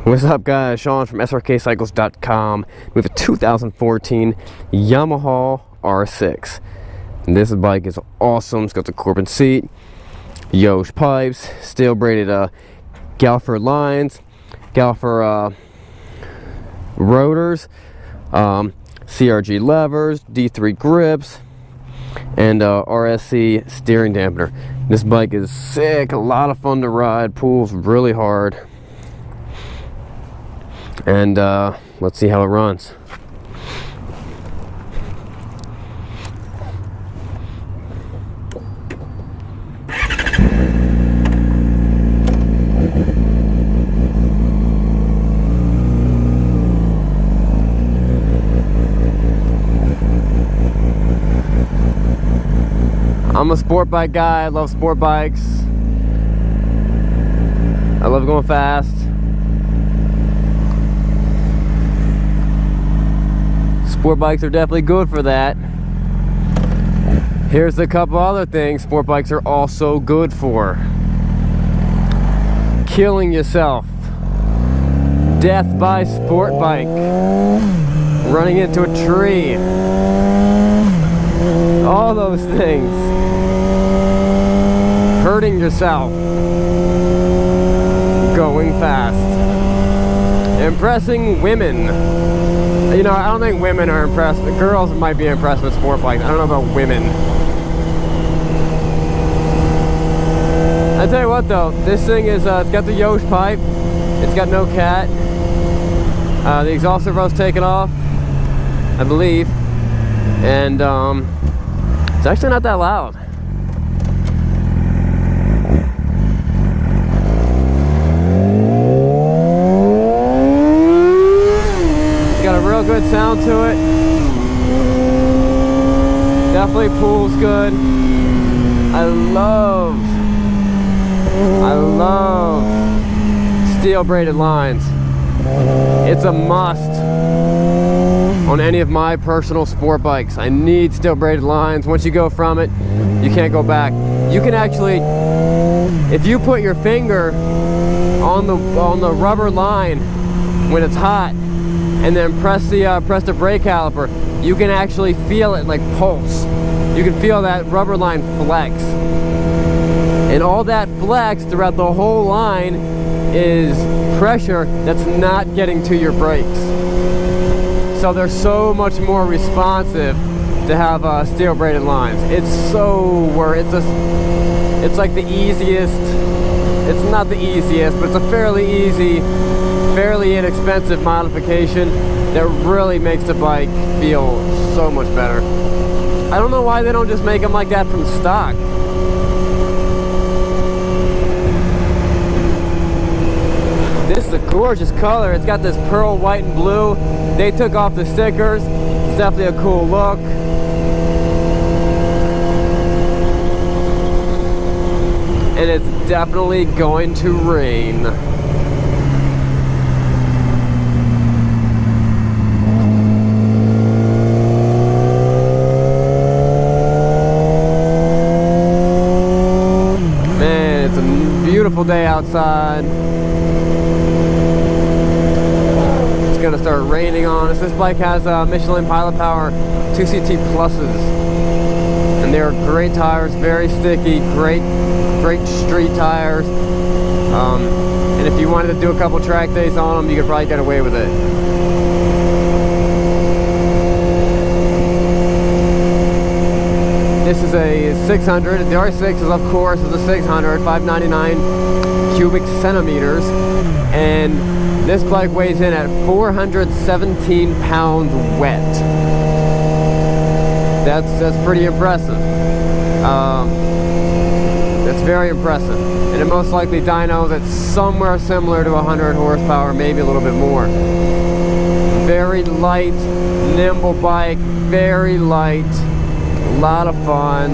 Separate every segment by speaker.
Speaker 1: What's up, guys? Sean from Srkcycles.com. We have a 2014 Yamaha R6. And this bike is awesome. It's got the Corbin seat, Yosh pipes, steel braided Galfer lines, Galfer rotors, CRG levers, D3 grips, and RSC steering dampener. This bike is sick, a lot of fun to ride, pulls really hard. And let's see how it runs. I'm a sport bike guy. I love sport bikes. I love going fast. Sport bikes are definitely good for that. Here's a couple other things sport bikes are also good for. Killing yourself. Death by sport bike. Running into a tree. All those things. Hurting yourself. Going fast. Impressing women. You know, I don't think women are impressed. The girls might be impressed with sport bikes. I don't know about women. I tell you what though, this thing is, it's got the Yosh pipe. It's got no cat. The exhaust servo's taken off, I believe. And it's actually not that loud. Real good sound to it. Definitely pulls good. I love steel braided lines. It's a must on any of my personal sport bikes. I need steel braided lines. Once you go from it, you can't go back. You can actually, if you put your finger on the rubber line when it's hot, and then press the brake caliper, you can actually feel it like pulse. You can feel that rubber line flex. And all that flex throughout the whole line is pressure that's not getting to your brakes. So they're so much more responsive to have steel braided lines. It's like the easiest, it's not the easiest, but it's a fairly easy, fairly inexpensive modification that really makes the bike feel so much better. I don't know why they don't just make them like that from stock. This is a gorgeous color. It's got this pearl white and blue. They took off the stickers. It's definitely a cool look. And it's definitely going to rain. Beautiful day outside. It's gonna start raining on us. This bike has Michelin Pilot Power 2CT Pluses, and they're great tires, very sticky, great street tires. And if you wanted to do a couple track days on them, you could probably get away with it. This is a 600. The R6 is, of course, a 600, 599 cubic centimeters, and this bike weighs in at 417 pounds wet. That's pretty impressive. That's very impressive, and it most likely dynos at somewhere similar to 100 horsepower, maybe a little bit more. Very light, nimble bike, very light. A lot of fun.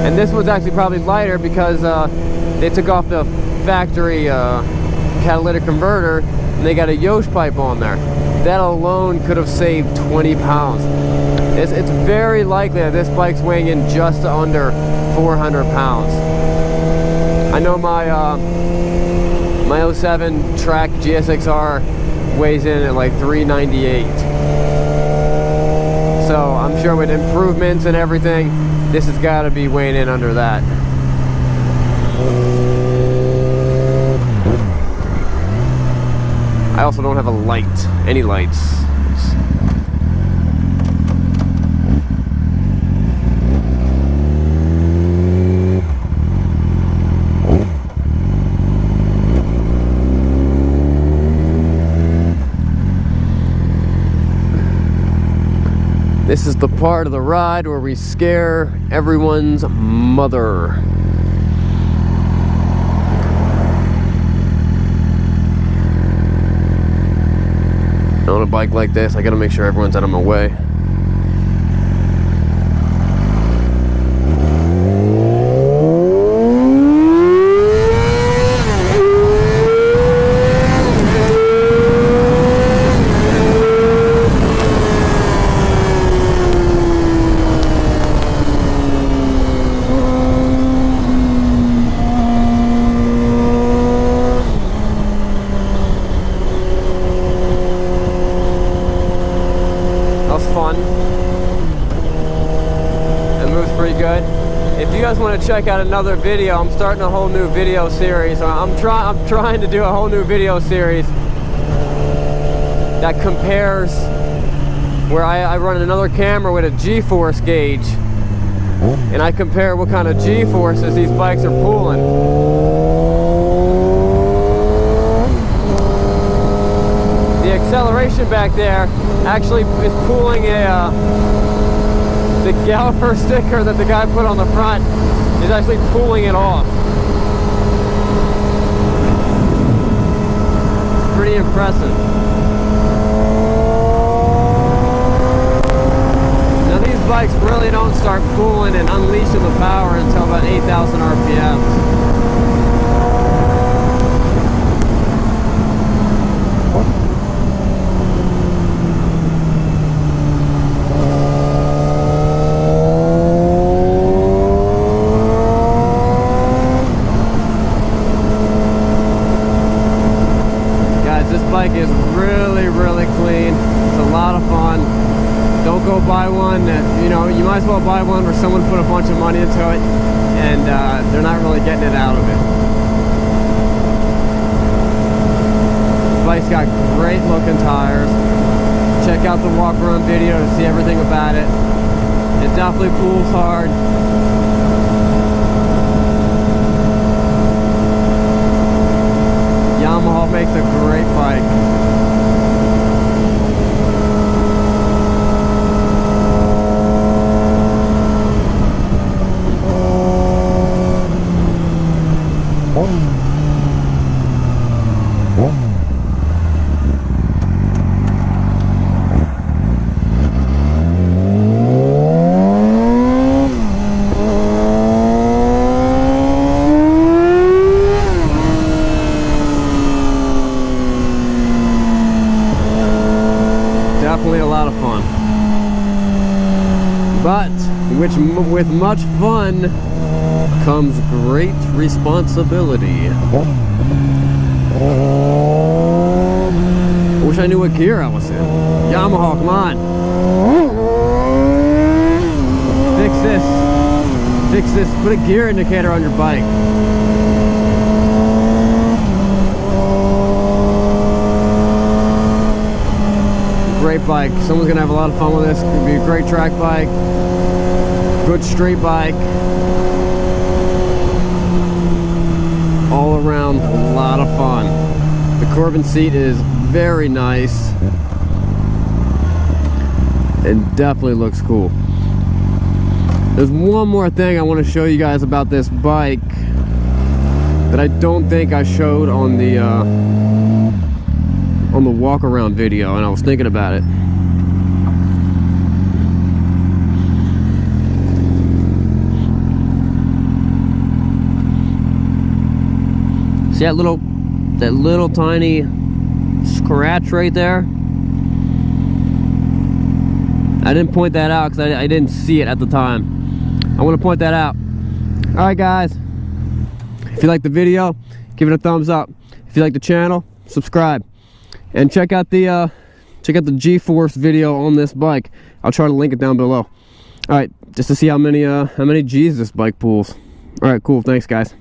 Speaker 1: And this one's actually probably lighter because they took off the factory catalytic converter and they got a Yosh pipe on there. That alone could have saved 20 pounds. It's very likely that this bike's weighing in just under 400 pounds. I know my My 07 track GSXR weighs in at like 398. So I'm sure with improvements and everything, this has got to be weighing in under that. I also don't have a light, any lights. This is the part of the ride where we scare everyone's mother. On a bike like this, I gotta make sure everyone's out of my way. Fun. It moves pretty good. If you guys want to check out another video, I'm starting a whole new video series. I'm trying to do a whole new video series that compares, where I run another camera with a G-force gauge, and I compare what kind of G-forces these bikes are pulling. The acceleration back there actually is pulling the Galliper sticker that the guy put on the front is actually pulling it off. It's pretty impressive. Now these bikes really don't start pulling and unleashing the power until about 8,000 RPMs. Bike is really clean. It's a lot of fun. Don't go buy one that, you know, you might as well buy one where someone put a bunch of money into it and they're not really getting it out of it. The bike's got great looking tires. Check out the walk around video to see everything about it. It definitely pulls hard. Yamaha makes a great bike. Definitely a lot of fun, but with much fun comes great responsibility. I wish I knew what gear I was in. Yamaha, come on, fix this, put a gear indicator on your bike. Great bike. Someone's gonna have a lot of fun with this. It's gonna be a great track bike, good street bike, all around a lot of fun. The Corbin seat is very nice and definitely looks cool. There's one more thing I want to show you guys about this bike that I don't think I showed on the walk around video, and I was thinking about it. See that little tiny scratch right there? I didn't point that out because I didn't see it at the time. I want to point that out. Alright guys, if you like the video, give it a thumbs up. If you like the channel, subscribe. And check out the G-force video on this bike. I'll try to link it down below. All right, just to see how many G's this bike pulls. All right, cool. Thanks, guys.